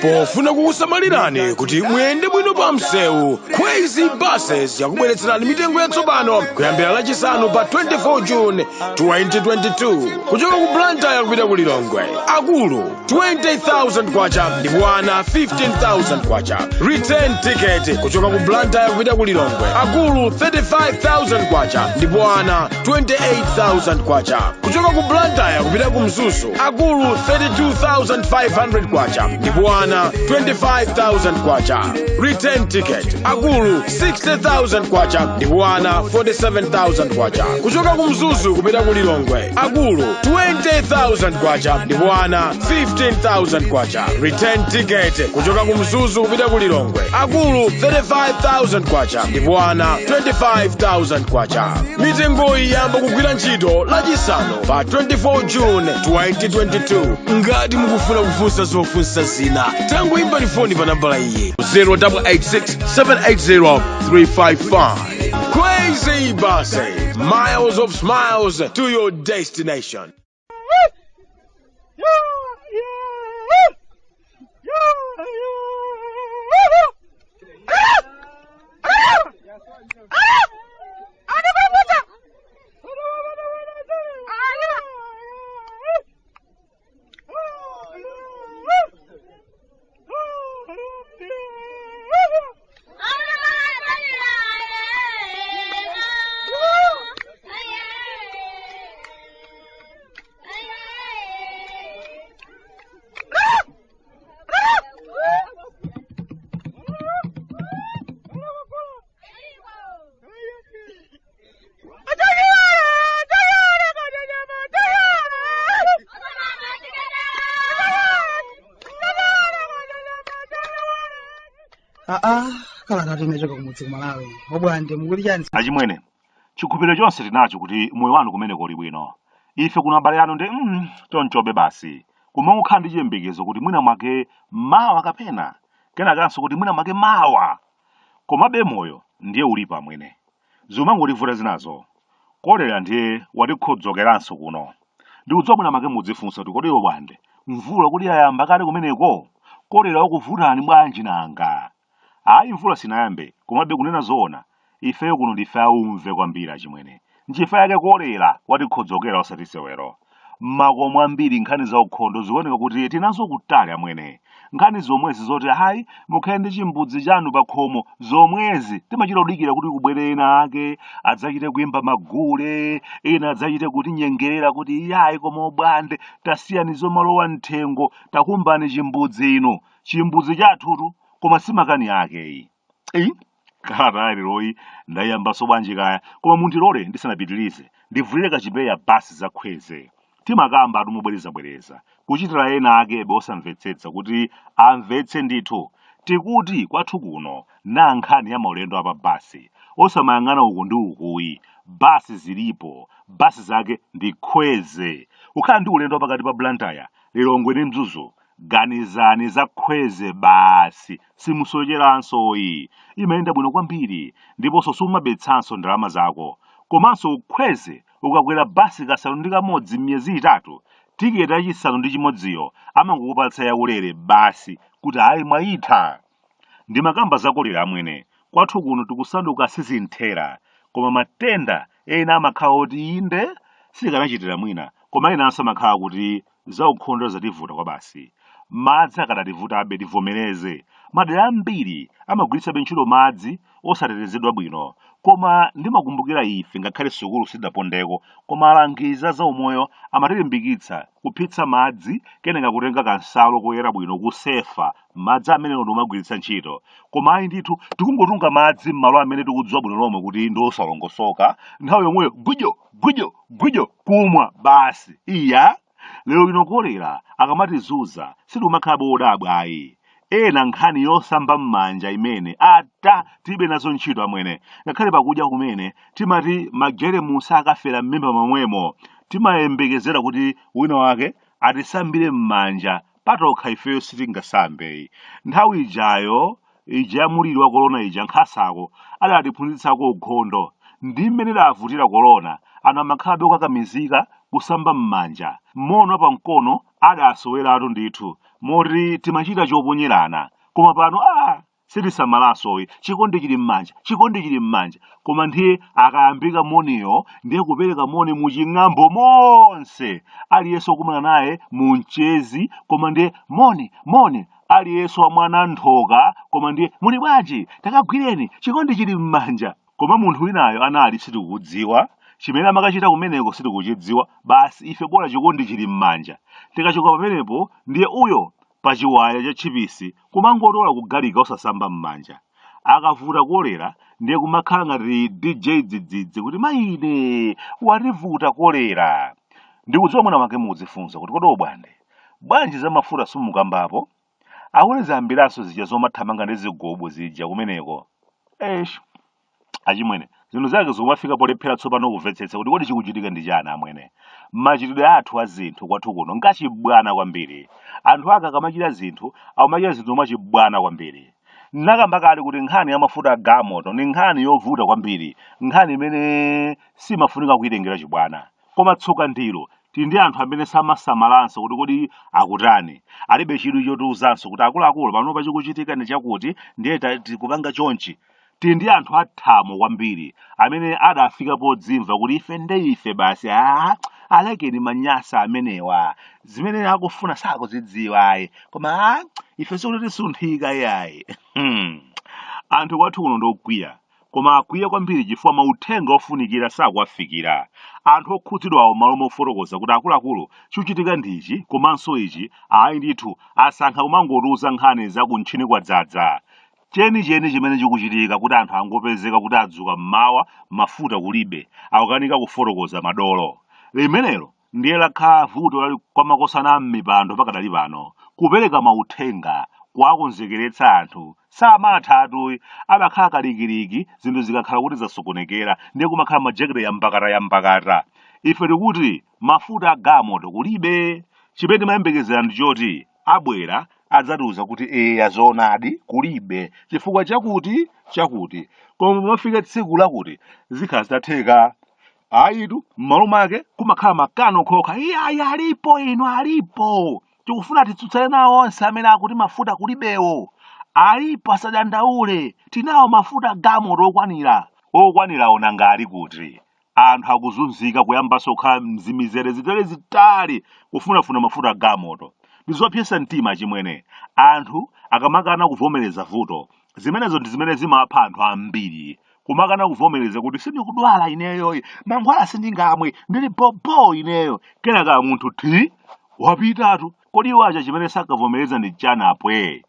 Pofuna kukusamalirani kuti muyende bwino pa msewu, Pweeee buses yakubweretserani mitengo yatsopano kuyambira lachisanu pa 24 June 2022 kuchoka ku Bwande kupita ku Lilongwe. Akulu 20,000 kwacha ndipo ana 15,000 kwacha. Return ticket kuchoka ku Bwande kupita ku Lilongwe. Akulu 35,000 kwacha ndipo ana 28,000 kwacha. Kuchoka ku Bwande kupita ku Mzuzu. Akulu 32,500 kwacha ndipo ana 25,000 kwacha. Return ticket. Akulu 60,000 kwacha ndipo ana 47,000 kwacha. Kuchoka ku Mzuzu kupita ku Lilongwe. Akulu 20,000 kwacha ndipo ana 15,000 kwacha. Return ticket. Kuchoka ku Mzuzu kupita ku Lilongwe. Akulu 35,000 kwacha ndipo ana 25,000 kwacha. Mitengo iyamba kugwira ntchito lachisanu pa 24 June 2022. Ngati mukufuna kufunsa zofunsa zina, tangoimbani foni pa nambala iyi 0886 780 355. Pweeee buses, miles of smiles to your destination. Kalata timechoka kumudzi kumalawi. Bwande mukuti chani? Achimwene, chikhupiro chonse tinacho kuti moyo wanu kumeneko uli bwino. Ife kuna abale anu ndi tonchobe basi. Koma ukhala ndi chiyembekezo kuti mwina mwake mawa kapena kenakanso kuti mwina mwake mawa. Komabe moyo ndiye ulipo amwene. Zomangolivuta zinazo. Kolera ndiye watikhodzokeranso kuno. Ndikudziwa mwina mwake mudzifunsa kuti kodi Bwande mvula kuti yayamba kale kumeneko? Kolera wakuvutani bwanji nanga? Ayi mvula sinayambe, komabe kunena zoona, ifeyo kuno ndife aumve kwambiri achimwene. Nchifukwa yake kolera watikhodzokera osatisewero. Makomo ambiri nkhani za ukhondo zikuoneka kuti tinazo kutali amwene. Nkhani zomwezi zoti hayi mukhale ndi chimbudzi chanu pa khomo zomwezi timachita kudikira kuti kubwere ena ake adzachite kuyimba magule, ena adzachite kuti nyengerera kuti yayi koma Bwande tasiyani zomalowa mthengo takumbani chimbudzi ino. Chimbudzi chathutu koma simakani yake iyi. Kalata liroyi ndayambaso bwanji kaya koma mundilole ndisanapitilize ndivulire kachipeya basi zakhweze. Timakamba atumubwereza kuchitira ena ake osamvetsetsa kuti amvetse ndithu. Tikuti kwathu kuno na nkhani ya maulendo apa basi osamayang'ana uku ndi ukuyi. Basi zilipo, basi zake ndi khweze. Ukhala ndi ulendo pakati pa Bwande, Lilongwe ndi Mzuzu, ganizani za khweze basi simusocheranso iyi. Imayenda bwino kwambiri ndiponso sumabetsanso ndalama zako. Komanso khweze ukakwera basi kasanu ndi kamodzi m'miyezi itatu, tiketi yachisanu ndi chimodziyo amangokupatsa yaulere basi kuti ayi mwayitha. Ndimakamba zakolera amwene. Kwathu kuno tikusanduka sizinthera, koma matenda ena amakhala oti inde sikanachitira mwina, koma enanso amakhala kuti zaukhondo zativuta kwa basi. Madzi akadativuta tivomereze. Madera ambiri amagwiritsabe ntchito madzi osatetezedwa bwino. Koma ndimakumbukira ife ngakhale sukulu sidapondeko, koma alangiza za umoyo amatilimbikitsa kuphitsa madzi kenaka kutenga kansalu koyera bwino kusefa madzi amene ndomagwiritsa ntchito. Koma ayi ndithu tikungotunga madzi m'malo amene tikudziwa bwino lomwe kuti ndi osalongosoka, nthawi yomweyo gwijo kumwa basi. Iya lero lino kolera akamatizuza sitiumakhalabe odabwa ayi. Ena nkhani yosamba m'manja imene ata tibe nazo ntchito amwene. Ngakhale pakudya kumene timati majeremusi akafera m'mimba momwemo, timayembekezera kuti wina wake atisambire m'manja patokha ifeyo sitingasambe. Nthawi ijayo ija muliri wa korona ija nkhasako adatiphunzitsako ukhondo. Ndi mmene davutira korona, ana makhalabe okakamizika kusamba m'manja mono pa mkono adasoweratu ndithu moti timachita choponyerana koma pano sitisamalasoyi chikondi chili m'manja koma ndiye akayambika moniyo ndiye kupereka moni muching'ambo monse aliyense okumana naye munchezi koma ndiye moni aliyense wa mwana nthoka koma ndiye muli bwanji takagwireni chikondi chili m'manja koma munthu winayo anali sitikudziwa chimene amakachita kumeneko sitikuchidziwa basi ife bora chikondi chili m'manja tikachoka pamenepo ndiye uyo pachiwaya cha chipisi kumangotola kugalika osasamba m'manja akavuta kolera ndiye kumakhala ngati DJ dzidzidzi kuti maine wativuta kolera ndikudziwa mwana wake mudzifunsa kuti kodi bwanji za mafuta simukambapo akuli zambiranso zija zomathamanga ndi zigubu zija kumeneko achimwene zinthu zake zomafika polephera tsopano kumvetsetsa kuti kodi chikuchitika ndi chani amwene machitidwe athu a zinthu kwathu kuno ngachibwana kwambiri anthu ake akamachita zinthu akumachita zinthu mwachibwana kwambiri nakamba kale kuti nkhani ya mafuta agamoto ni nkhani yovuta kwambiri nkhani imene simafunika kuyitengera chibwana koma tsoka ndilo tili ndi anthu amene samasamalanso kuti kodi akutani alibe chidwi chotiuzanso kuti akuluakulu panopa chikuchitika ndi chakuti ndiye tikupanga chonchi tili ndi anthu athamo kwambiri amene adafika podzimva kuti ife ife basi alekeni manyasa amenewa zimene akufuna sakuzidziwa koma ife sikuti tisunthika yayi anthu kwathu kuno ndokwiya koma akwiya kwambiri chifukwa mauthenga ofunikira sakuwafikira anthu okhudzidwawo malo mofotokoza kuti akuluakulu chikuchitika ndichi komanso ichi ndithu asankha kumangotiuza nkhani zakuntchini kwadzaza chenicheni chimene chikuchitika kuti anthu angopezeka kuti adzuka mmawa mafuta kulibe akukanika kufotokoza madolo limenelo ndiye lakhala vuto kwa makosana m'mipando pakadali pano kupereka mauthenga kuwakonzekeretsa anthu samathatu amakhala kalikiliki zinthu zikakhala kuti zasokonekera ndiye kumakhala majaketi yambakata ife tikuti mafuta agamoto kulibe chimene timayembekezera ndi choti abwera adzatiuza kuti zoonadi kulibe chifukwa chakuti koma pamafika tsiku lakuti zikhala zitatheka ayitu m'malo mwake kumakhala makano khokha alipo tikufuna titsutsane nawo onse amene akuti mafuta kulibewo alipo asadandaule tinawo mafuta agamoto okwanira ona ngati kuti anthu akuzunzika kuyambanso kukhala mzimizere zitali kufunafuna mafuta agamoto ndizopyesa mtima chimwene anthu akamakana kuvomereza vuto zimenezo ndi zimene zimapha anthu ambiri kumakana kuvomereza kuti sindikudwala ineyo mankhwala sindingamwe ndili bobo ineyo kenaka munthu wapitatu kodi wacha chimene sakavomereza ndi chanapwe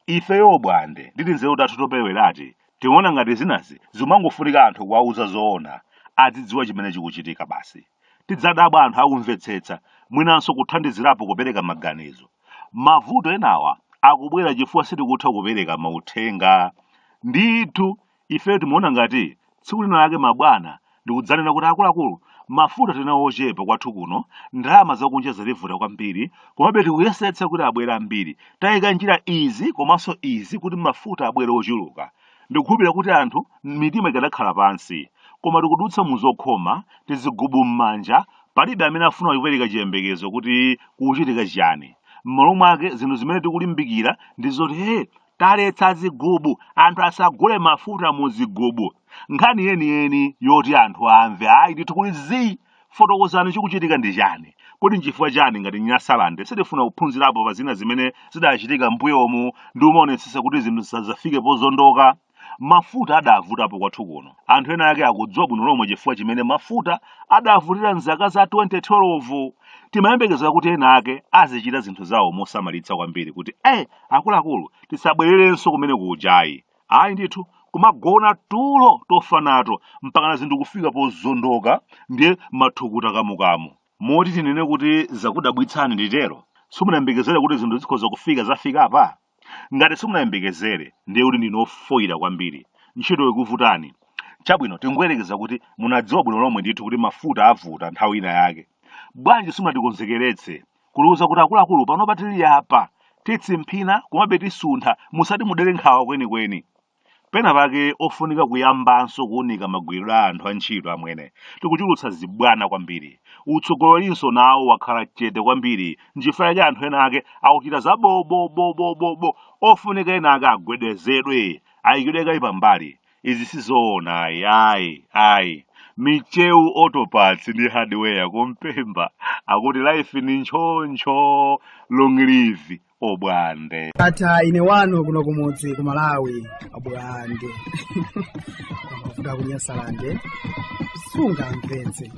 ifeyo Bwande nditi nzeru tathu topewerati tiona ngati zinazi zimangofunika anthu kuwauza zoona azidziwa chimene chikuchitika basi tidzadabwa anthu akumvetsetsa mwinanso kuthandizirapo kupereka maganizo mavuto enawa akubwera chifukwa sitikutha kupereka mauthenga ndithu ifeyo timaona ngati tsiku lina lake mabwana ndikudzanena kuti akuluakulu mafuta tinawo ochepa kwathu kuno ndalama zakunja zativuta kwambiri komabe tikuyesetsa kuti abwere ambiri tayika njira izi komanso izi kuti mafuta abwere ochuluka ndikukhulupirira kuti anthu mitima ikanakhala pansi koma tikudutsa muzokhoma tizigubu m'manja palibe amene afuna kupereka chiyembekezo kuti kuchitika chiyani m'malo mwake zinthu zimene tikulimbikira ndi zoti taletsa zigubu anthu asagule mafuta mu zigubu nkhani yeniyeni yoti anthu amve ndithu kuti fotokozani chikuchitika ndi chani kodi nchifukwa chani ngati nyasalande sitifuna kuphunzirapo pa zina zimene zidachitika mbuyomu ndi umaonetsetsa kuti zinthu zisadzafike pozondoka mafuta adavutapo kwathu kuno anthu ena ake akudziwa bwino lomwe chifukwa chimene mafuta adavutira mzaka za 2012 timayembekezera kuti ena ake azichita zinthu zawo mosamalitsa kwambiri kuti akuluakulu tisabwererenso kumene kujayi ndithu kumagona tulo tofa nato mpakana zinthu kufika pozondoka ndiye mathukuta kamukamu moti tinene kuti zakudabwitsani nditero simunayembekezere kuti zinthu zikhoza kufika zafika apa ngati simunayembekezere ndiye kuti ndinofoyira kwambiri ntchito ikuvutani chabwino tingoyerekeza kuti munadziwa bwino lomwe ndithu kuti mafuta avuta nthawi ina yake bwanji simunatikonzekeretse kuluza kuti akuluakulu panopa tili apa titsimphina komabe tisuntha musati mudere nkhawa kwenikweni pena pake ofunika kuyambanso kuunika magwiriro a anthu antchito amwene tikuchulutsa zibwana kwambiri. Utsogolerinso nawo wakhala chete kwambiri nchifukwa cha anthu ena ake akuchita za bobobobobobo ofunika ena ake agwedezedwe ayikidwe pambali. Izi sizoona ayi. Micheu Autoparts ndi hardware kumpemba akuti life ni nchoncho, long live Bwande. Ata ine wano kuno kumudzi ku Malawi Bwande. Mafuta kunyasalande sunga mpenzi.